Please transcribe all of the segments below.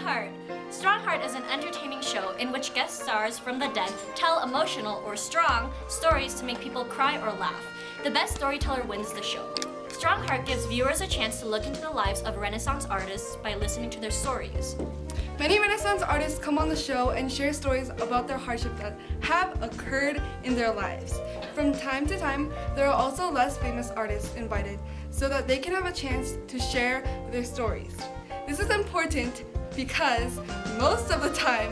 Heart. Strong Heart is an entertaining show in which guest stars from the dead tell emotional or strong stories to make people cry or laugh. The best storyteller wins the show. Strong Heart gives viewers a chance to look into the lives of Renaissance artists by listening to their stories. Many Renaissance artists come on the show and share stories about their hardships that have occurred in their lives. From time to time, there are also less famous artists invited so that they can have a chance to share their stories. This is important because most of the time,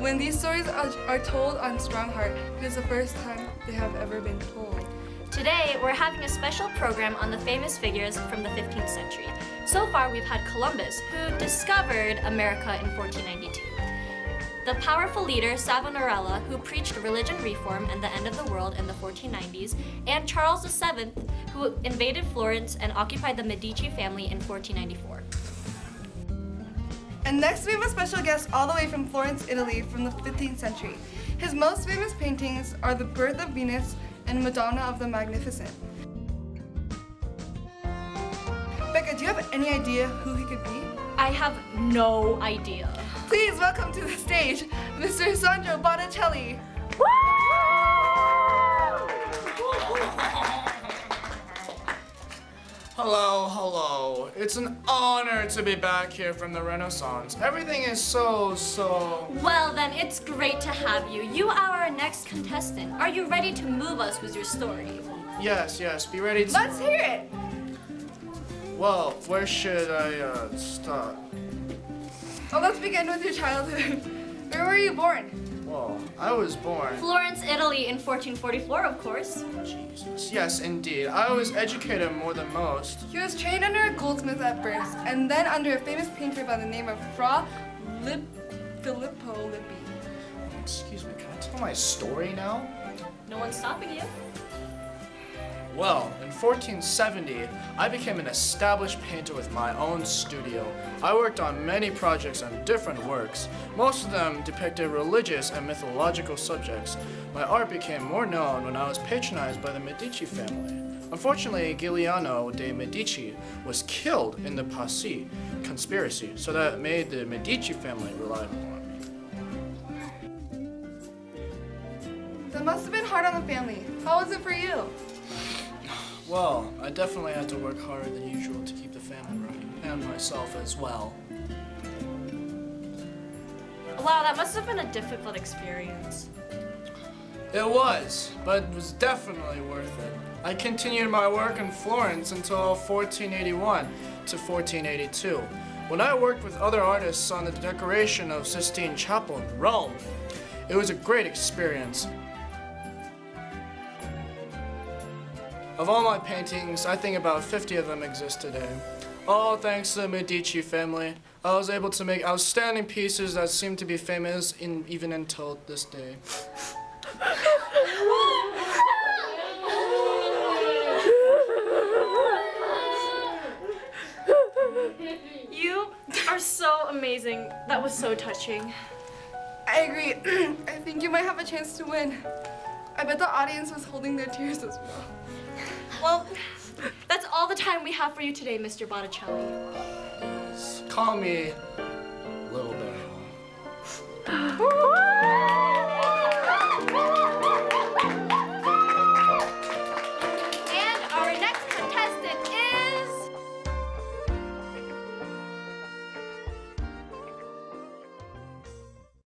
when these stories are told on Strong Heart, it is the first time they have ever been told. Today, we're having a special program on the famous figures from the 15th century. So far, we've had Columbus, who discovered America in 1492. The powerful leader Savonarola, who preached religion reform and the end of the world in the 1490s, and Charles VII, who invaded Florence and occupied the Medici family in 1494. And next we have a special guest all the way from Florence, Italy from the 15th century. His most famous paintings are The Birth of Venus and Madonna of the Magnificent. Becca, do you have any idea who he could be? I have no idea. Please welcome to the stage, Mr. Sandro Botticelli. Hello, hello. It's an honor to be back here from the Renaissance. Everything is so... Well then, it's great to have you. You are our next contestant. Are you ready to move us with your story? Yes, be ready to... Let's hear it! Well, where should I start? Well, let's begin with your childhood. Where were you born? Well, I was born... Florence, Italy in 1444, of course. Jesus. Yes, indeed. I was educated more than most. He was trained under a goldsmith at birth, and then under a famous painter by the name of Fra Filippo Lippi. Excuse me, can I tell my story now? No one's stopping you. Well, in 1470, I became an established painter with my own studio. I worked on many projects on different works. Most of them depicted religious and mythological subjects. My art became more known when I was patronized by the Medici family. Unfortunately, Giuliano de' Medici was killed in the Passy conspiracy, so that made the Medici family reliable on me. That must have been hard on the family. How was it for you? Well, I definitely had to work harder than usual to keep the family running, and myself as well. Wow, that must have been a difficult experience. It was, but it was definitely worth it. I continued my work in Florence until 1481 to 1482, when I worked with other artists on the decoration of Sistine Chapel in Rome. It was a great experience. Of all my paintings, I think about 50 of them exist today. All thanks to the Medici family, I was able to make outstanding pieces that seem to be famous even until this day. You are so amazing. That was so touching. I agree. I think you might have a chance to win. I bet the audience was holding their tears as well. Well, that's all the time we have for you today, Mr. Botticelli. Call me Little Bear.